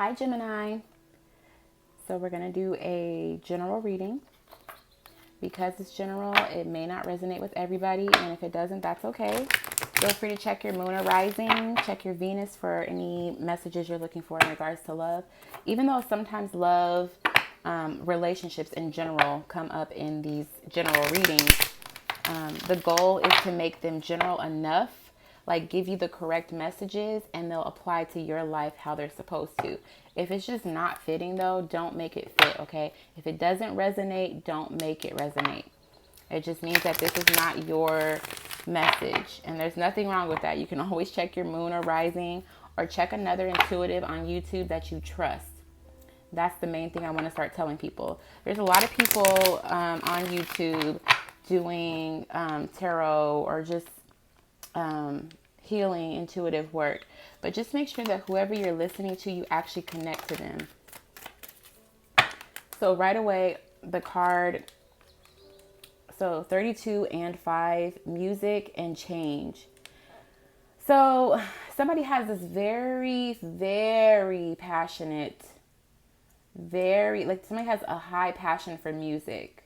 Hi, Gemini. So we're going to do a general reading. Because it's general, it may not resonate with everybody. And if it doesn't, that's okay. Feel free to check your moon or rising. Check your Venus for any messages you're looking for in regards to love. Even though sometimes love, relationships in general come up in these general readings, the goal is to make them general enough, like give you the correct messages, and they'll apply to your life how they're supposed to. If it's just not fitting though, don't make it fit, okay? If it doesn't resonate, don't make it resonate. It just means that this is not your message, and there's nothing wrong with that. You can always check your moon or rising, or check another intuitive on YouTube that you trust. That's the main thing I want to start telling people. There's a lot of people on YouTube doing tarot or just healing intuitive work, but just make sure that whoever you're listening to, you actually connect to them. So right away, the card, so 32 and 5, music and change. So somebody has this very, very passionate, like somebody has a high passion for music.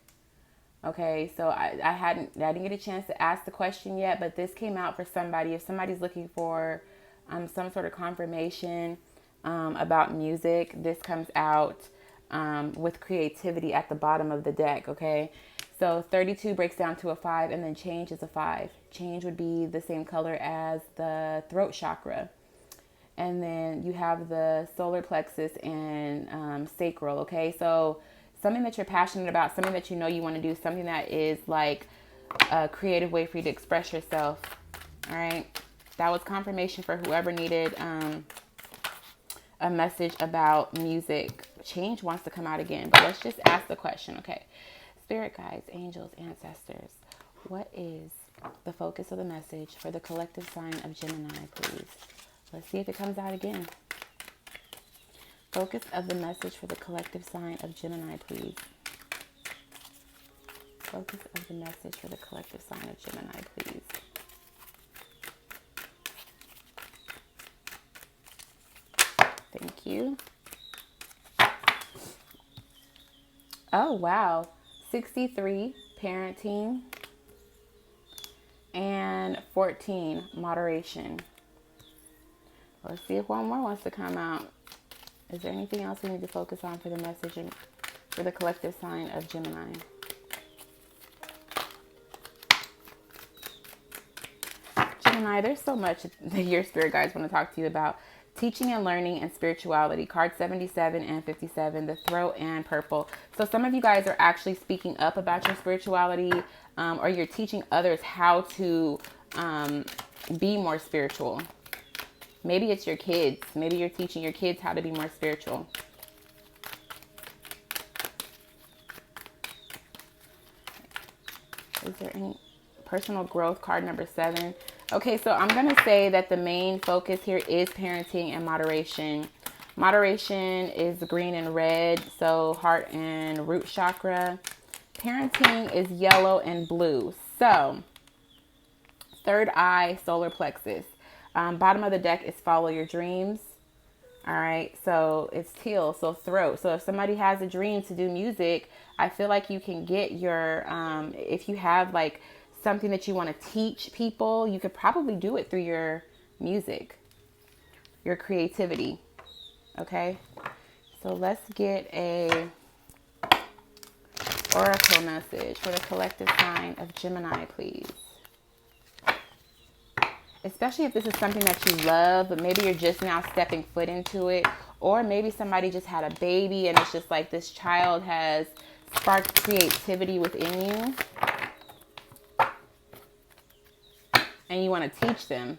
Okay, so I didn't get a chance to ask the question yet, but this came out for somebody. If somebody's looking for some sort of confirmation about music, this comes out with creativity at the bottom of the deck, okay? So 32 breaks down to a 5, and then change is a 5. Change would be the same color as the throat chakra. And then you have the solar plexus and sacral, okay? So something that you're passionate about, something that you know you want to do, something that is like a creative way for you to express yourself, all right? That was confirmation for whoever needed a message about music. Change wants to come out again, but let's just ask the question, okay? Spirit guides, angels, ancestors, what is the focus of the message for the collective sign of Gemini, please? Let's see if it comes out again. Focus of the message for the collective sign of Gemini, please. Focus of the message for the collective sign of Gemini, please. Thank you. Oh, wow. 63, parenting. And 14, moderation. Let's see if one more wants to come out. Is there anything else we need to focus on for the message for the collective sign of Gemini? Gemini, there's so much that your spirit guides want to talk to you about. Teaching and learning and spirituality. Card 77 and 57, the throat and purple. So some of you guys are actually speaking up about your spirituality, or you're teaching others how to be more spiritual. Maybe it's your kids. Maybe you're teaching your kids how to be more spiritual. Is there any personal growth? Card number 7. Okay, so I'm going to say that the main focus here is parenting and moderation. Moderation is green and red, so heart and root chakra. Parenting is yellow and blue. So, third eye, solar plexus. Bottom of the deck is follow your dreams. All right, so it's teal, so throat. So if somebody has a dream to do music, I feel like you can get your, if you have like something that you want to teach people, you could probably do it through your music, your creativity. Okay, so let's get a oracle message for the collective sign of Gemini, please. Especially if this is something that you love, but maybe you're just now stepping foot into it. Or maybe somebody just had a baby and it's just like this child has sparked creativity within you. And you want to teach them.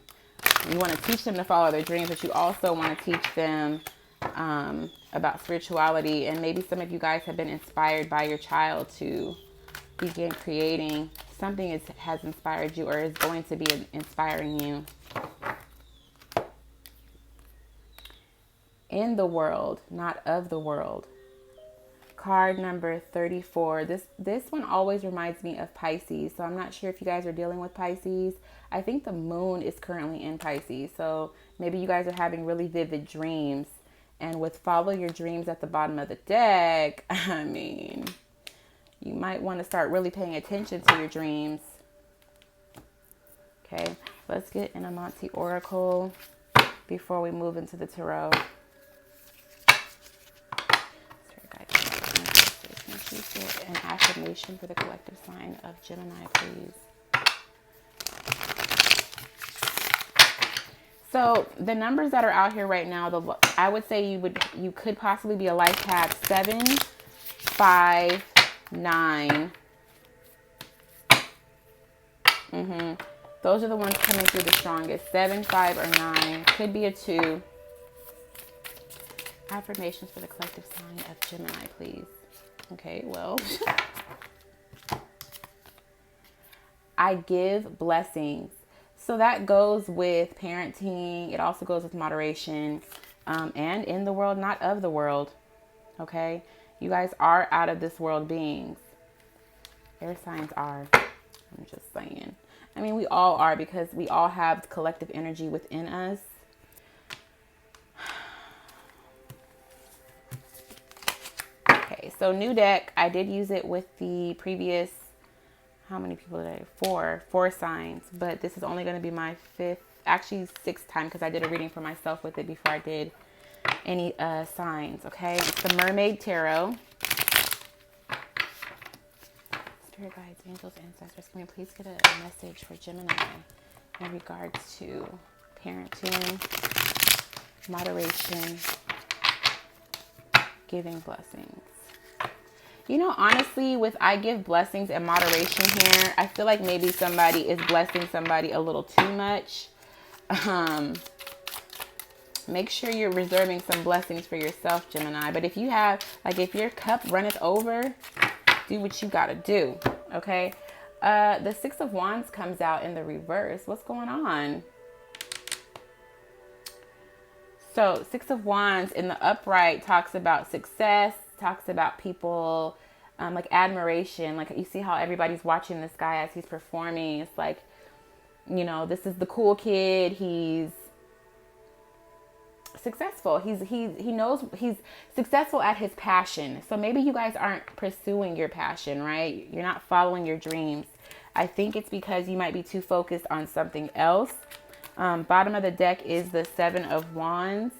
You want to teach them to follow their dreams, but you also want to teach them about spirituality. And maybe some of you guys have been inspired by your child to begin creating. Something has inspired you or is going to be inspiring you. In the world, not of the world. Card number 34. This one always reminds me of Pisces. So I'm not sure if you guys are dealing with Pisces. I think the moon is currently in Pisces. So maybe you guys are having really vivid dreams. And with follow your dreams at the bottom of the deck, I mean, you might want to start really paying attention to your dreams. Okay, let's get an Amante Oracle before we move into the tarot. An affirmation for the collective sign of Gemini, please. So the numbers that are out here right now, I would say you could possibly be a life path 7, 5, 9. Those are the ones coming through the strongest. 7, 5, or 9. Could be a 2. Affirmations for the collective sign of Gemini, please. Okay, well, I give blessings. So that goes with parenting. It also goes with moderation, and in the world, not of the world. Okay, you guys are out of this world beings. Air signs are. I'm just saying. I mean, we all are, because we all have collective energy within us. Okay, so new deck. I did use it with the previous, how many people did I have? Four signs, but this is only going to be my sixth time, because I did a reading for myself with it before I did any signs. Okay, it's the Mermaid Tarot. Spirit guides, angels, ancestors, can we please get a message for Gemini in regards to parenting, moderation, giving blessings? You know, honestly, with I give blessings and moderation here, I feel like maybe somebody is blessing somebody a little too much. Make sure you're reserving some blessings for yourself, Gemini. But if you have, like, if your cup runneth over, do what you got to do. Okay. The Six of Wands comes out in the reverse. What's going on? So Six of Wands in the upright talks about success, talks about people, like admiration. Like, you see how everybody's watching this guy as he's performing. It's like, you know, this is the cool kid. He's successful. He knows he's successful at his passion. So maybe you guys aren't pursuing your passion, right? You're not following your dreams. I think it's because you might be too focused on something else. Bottom of the deck is the Seven of Wands,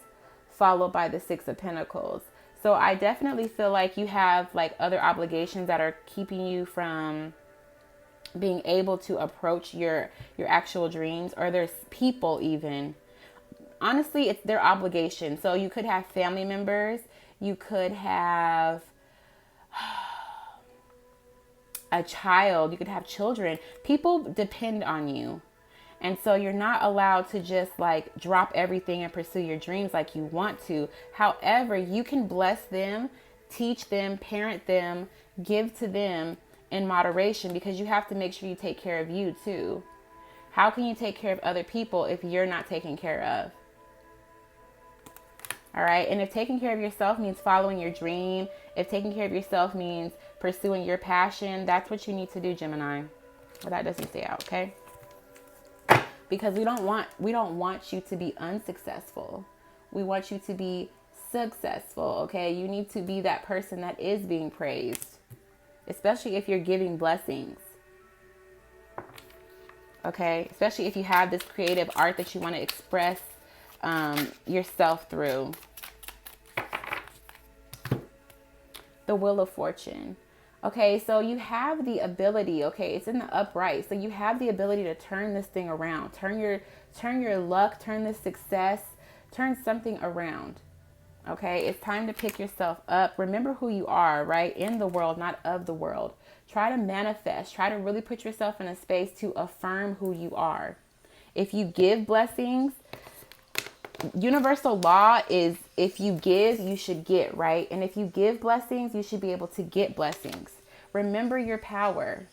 followed by the Six of Pentacles. So I definitely feel like you have like other obligations that are keeping you from being able to approach your actual dreams, or there's people even. Honestly, it's their obligation. So you could have family members, you could have a child, you could have children. People depend on you. And so you're not allowed to just like drop everything and pursue your dreams like you want to. However, you can bless them, teach them, parent them, give to them in moderation, because you have to make sure you take care of you too. How can you take care of other people if you're not taken care of? All right. And if taking care of yourself means following your dream, if taking care of yourself means pursuing your passion, that's what you need to do, Gemini. Well, that doesn't stay out. Okay. Because we don't want you to be unsuccessful. We want you to be successful. Okay. You need to be that person that is being praised, especially if you're giving blessings. Okay. Especially if you have this creative art that you want to express yourself through. The Wheel of Fortune. Okay, so you have the ability, okay, it's in the upright. So you have the ability to turn this thing around. Turn your luck, turn this success, turn something around. Okay, it's time to pick yourself up. Remember who you are, right? In the world, not of the world. Try to manifest. Try to really put yourself in a space to affirm who you are. If you give blessings, universal law is if you give, you should get, right? And if you give blessings, you should be able to get blessings. Remember your power.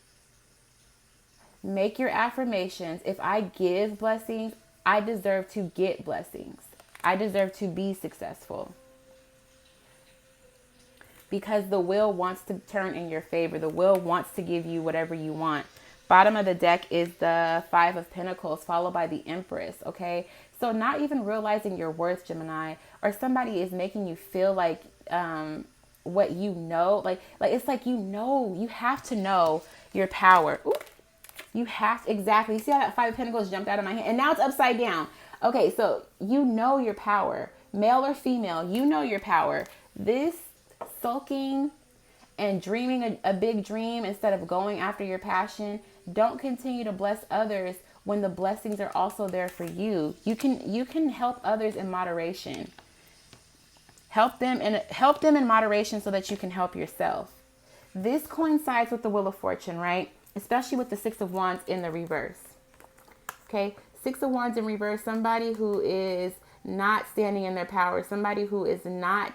Make your affirmations. If I give blessings, I deserve to get blessings. I deserve to be successful. Because the will wants to turn in your favor. The will wants to give you whatever you want. Bottom of the deck is the Five of Pentacles, followed by the Empress, okay? So not even realizing your worth, Gemini, or somebody is making you feel like what you know, like it's like, you have to know your power. Ooh, you have to, exactly. See how that Five of Pentacles jumped out of my hand? And now it's upside down. Okay, so you know your power. Male or female, you know your power. This sulking and dreaming a big dream instead of going after your passion, don't continue to bless others when the blessings are also there for you. You can help others in moderation. Help them in moderation so that you can help yourself. This coincides with the Wheel of Fortune, right? Especially with the Six of Wands in the reverse. Okay, Six of Wands in reverse, somebody who is not standing in their power, somebody who is not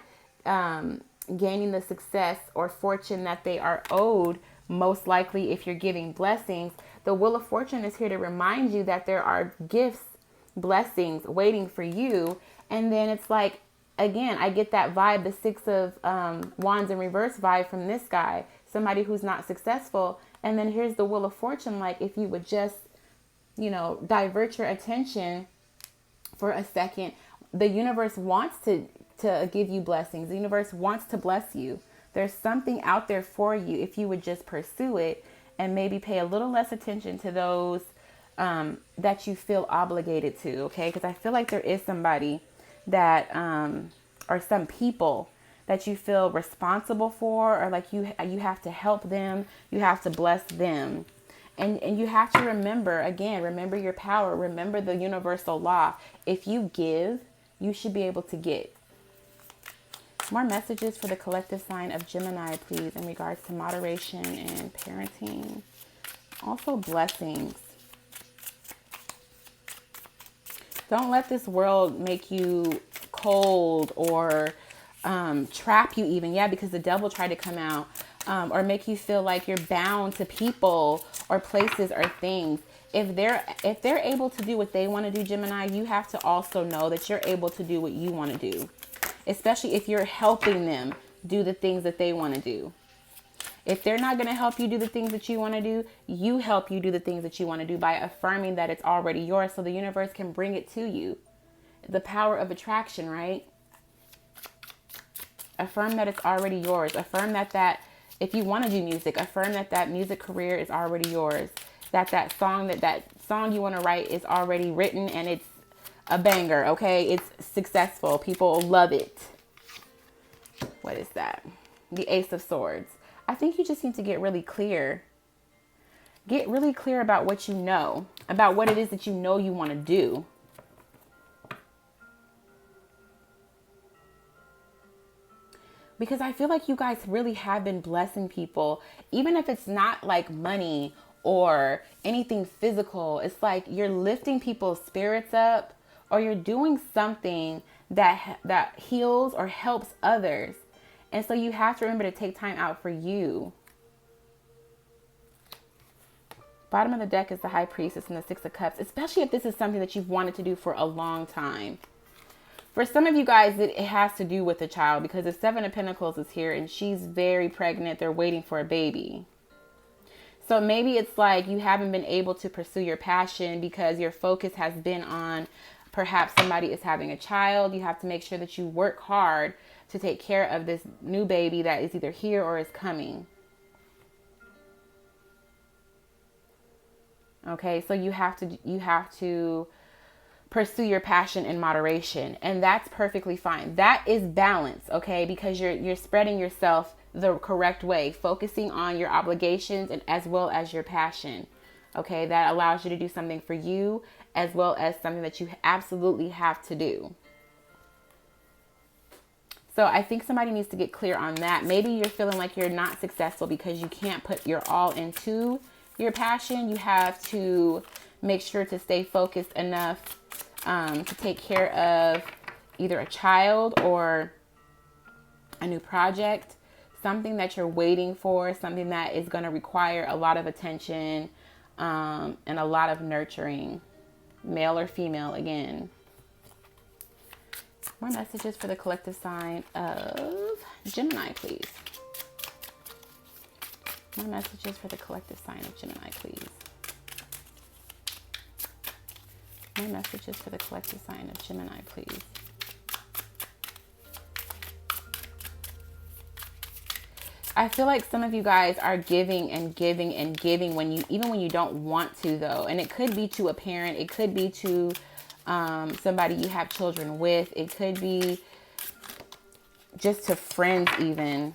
gaining the success or fortune that they are owed, most likely if you're giving blessings. The Wheel of Fortune is here to remind you that there are gifts, blessings waiting for you. And then it's like, again, I get that vibe, the Six of Wands in reverse vibe from this guy, somebody who's not successful. And then here's the Wheel of Fortune, like if you would just, divert your attention for a second. The universe wants to give you blessings. The universe wants to bless you. There's something out there for you if you would just pursue it and maybe pay a little less attention to those that you feel obligated to, okay? Because I feel like there is somebody that, or some people that you feel responsible for, or like you have to help them, you have to bless them. And you have to remember your power, remember the universal law. If you give, you should be able to get. More messages for the collective sign of Gemini, please, in regards to moderation and parenting. Also blessings. Don't let this world make you cold or trap you even. Yeah, because the devil tried to come out. Or make you feel like you're bound to people or places or things. If they're able to do what they want to do, Gemini, you have to also know that you're able to do what you want to do. Especially if you're helping them do the things that they want to do. If they're not going to help you do the things that you want to do, you help you do the things that you want to do by affirming that it's already yours so the universe can bring it to you. The power of attraction, right? Affirm that it's already yours. Affirm that if you want to do music, affirm that music career is already yours. That song you want to write is already written and it's a banger, okay? It's successful. People love it. What is that? The Ace of Swords. I think you just need to get really clear. Get really clear about what you know, about what it is that you know you want to do. Because I feel like you guys really have been blessing people, even if it's not like money or anything physical. It's like you're lifting people's spirits up, or you're doing something that heals or helps others. And so you have to remember to take time out for you. Bottom of the deck is the High Priestess and the Six of Cups, especially if this is something that you've wanted to do for a long time. For some of you guys, it has to do with a child, because the Seven of Pentacles is here and she's very pregnant. They're waiting for a baby. So maybe it's like you haven't been able to pursue your passion because your focus has been on perhaps somebody is having a child. You have to make sure that you work hard to take care of this new baby that is either here or is coming. Okay, so you have to pursue your passion in moderation, and that's perfectly fine. That is balance, okay? Because you're spreading yourself the correct way, focusing on your obligations and as well as your passion. Okay, that allows you to do something for you as well as something that you absolutely have to do. So I think somebody needs to get clear on that. Maybe you're feeling like you're not successful because you can't put your all into your passion. You have to make sure to stay focused enough to take care of either a child or a new project, something that you're waiting for, something that is going to require a lot of attention and a lot of nurturing, male or female again. More messages for the collective sign of Gemini, please. More messages for the collective sign of Gemini, please. More messages for the collective sign of Gemini, please. I feel like some of you guys are giving and giving and giving even when you don't want to, though. And it could be to a parent. It could be to somebody you have children with. It could be just to friends even.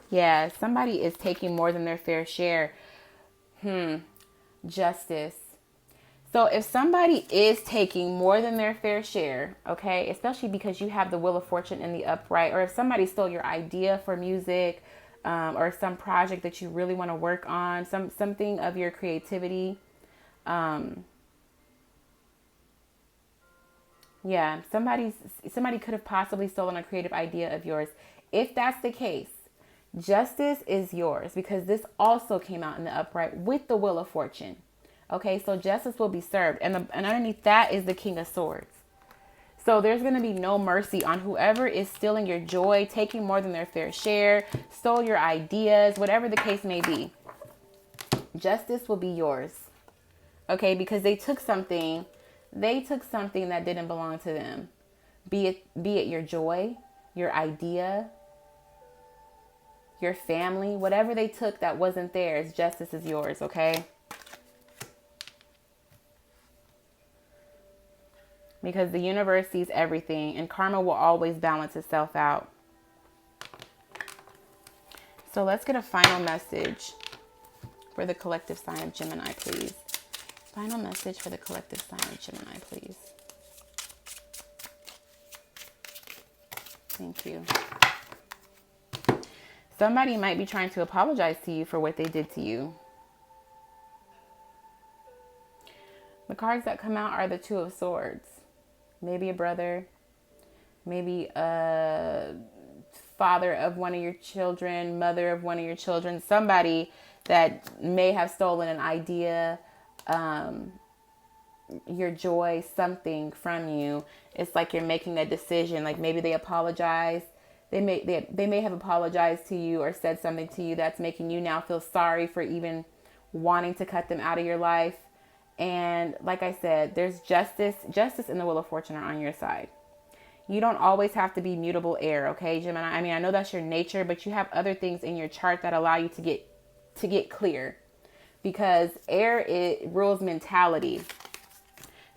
Yeah, somebody is taking more than their fair share. Justice. So if somebody is taking more than their fair share, okay, especially because you have the Wheel of Fortune in the upright, or if somebody stole your idea for music, or some project that you really want to work on, something of your creativity, yeah, somebody could have possibly stolen a creative idea of yours. If that's the case, justice is yours, because this also came out in the upright with the Wheel of Fortune. Okay, so justice will be served. And underneath that is the King of Swords. So there's going to be no mercy on whoever is stealing your joy, taking more than their fair share, stole your ideas, whatever the case may be. Justice will be yours. Okay, because they took something that didn't belong to them. Be it your joy, your idea, your family, whatever they took that wasn't theirs, justice is yours, okay? Because the universe sees everything, and karma will always balance itself out. So let's get a final message for the collective sign of Gemini, please. Final message for the collective sign of Gemini, please. Thank you. Somebody might be trying to apologize to you for what they did to you. The cards that come out are the Two of Swords. Maybe a brother, maybe a father of one of your children, mother of one of your children, somebody that may have stolen an idea, your joy, something from you. It's like you're making a decision. Like maybe they apologize. They may have apologized to you or said something to you that's making you now feel sorry for even wanting to cut them out of your life. And like I said, there's justice and the Wheel of Fortune are on your side. You don't always have to be mutable air, okay, Gemini? I mean, I know that's your nature, but you have other things in your chart that allow you to get clear, because air, it rules mentality.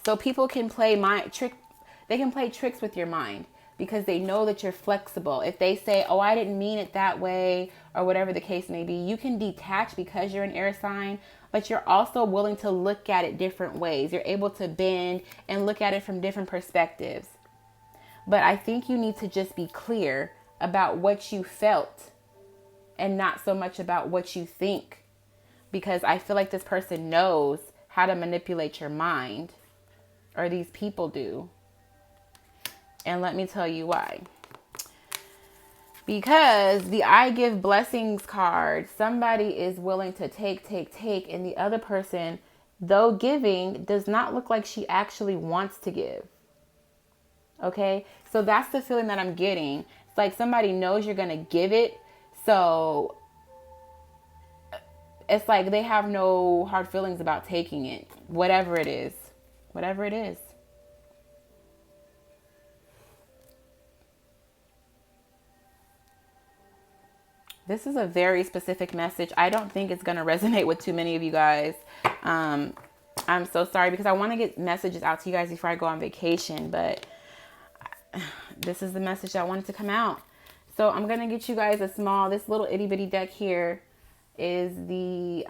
So people can play tricks with your mind because they know that you're flexible. If they say, "Oh, I didn't mean it that way," or whatever the case may be, you can detach because you're an air sign, but you're also willing to look at it different ways. You're able to bend and look at it from different perspectives. But I think you need to just be clear about what you felt and not so much about what you think, because I feel like this person knows how to manipulate your mind, or these people do. And let me tell you why. Because the I give blessings card, somebody is willing to take, and the other person, though giving, does not look like she actually wants to give. Okay? So that's the feeling that I'm getting. It's like somebody knows you're going to give it. So it's like they have no hard feelings about taking it. Whatever it is. Whatever it is. This is a very specific message. I don't think it's going to resonate with too many of you guys. I'm so sorry, because I want to get messages out to you guys before I go on vacation. But this is the message that wanted to come out. So I'm going to get you guys this little itty bitty deck here is the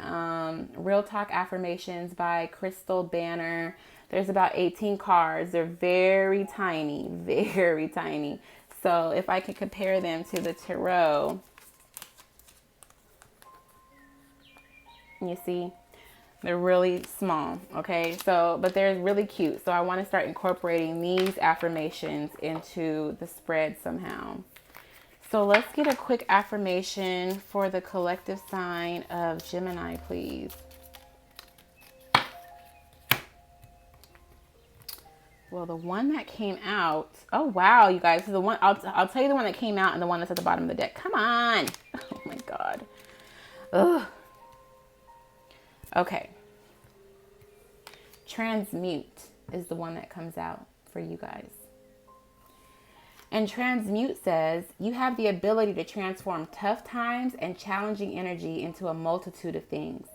Real Talk Affirmations by Crystal Banner. There's about 18 cards. They're very tiny, very tiny. So if I could compare them to the tarot, you see, they're really small. Okay, so but they're really cute. So I want to start incorporating these affirmations into the spread somehow. So let's get a quick affirmation for the collective sign of Gemini, please. Well, the one that came out, oh wow, you guys, the one I'll tell you the one that came out and the one that's at the bottom of the deck. Come on. Oh my God. Ugh. Okay. Transmute is the one that comes out for you guys. And transmute says, you have the ability to transform tough times and challenging energy into a multitude of things.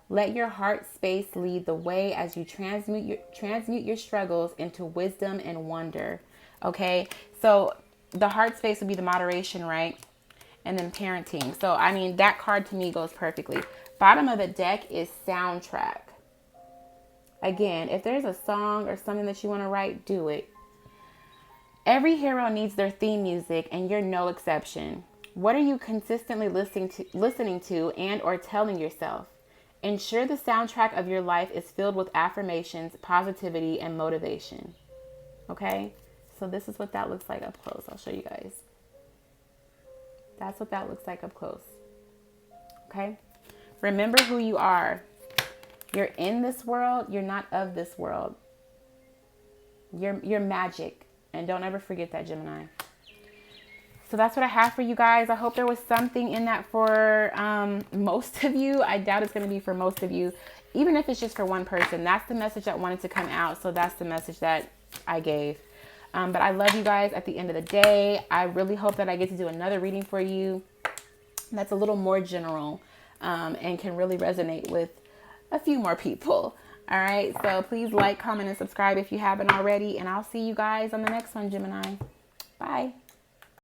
Let your heart space lead the way as you transmute your struggles into wisdom and wonder. Okay, so the heart space would be the moderation, right? And then parenting. So, I mean, that card to me goes perfectly. Bottom of the deck is soundtrack. Again, if there's a song or something that you want to write, do it. Every hero needs their theme music, and you're no exception. What are you consistently listening to and or telling yourself? Ensure the soundtrack of your life is filled with affirmations, positivity, and motivation. Okay? So this is what that looks like up close. I'll show you guys. That's what that looks like up close. Okay? Remember who you are. You're in this world. You're not of this world. You're magic. And don't ever forget that, Gemini. So that's what I have for you guys. I hope there was something in that for most of you. I doubt it's going to be for most of you. Even if it's just for one person. That's the message that wanted to come out. So that's the message that I gave. But I love you guys at the end of the day. I really hope that I get to do another reading for you that's a little more general and can really resonate with a few more people. All right, so please like, comment, and subscribe if you haven't already. And I'll see you guys on the next one, Gemini. Bye.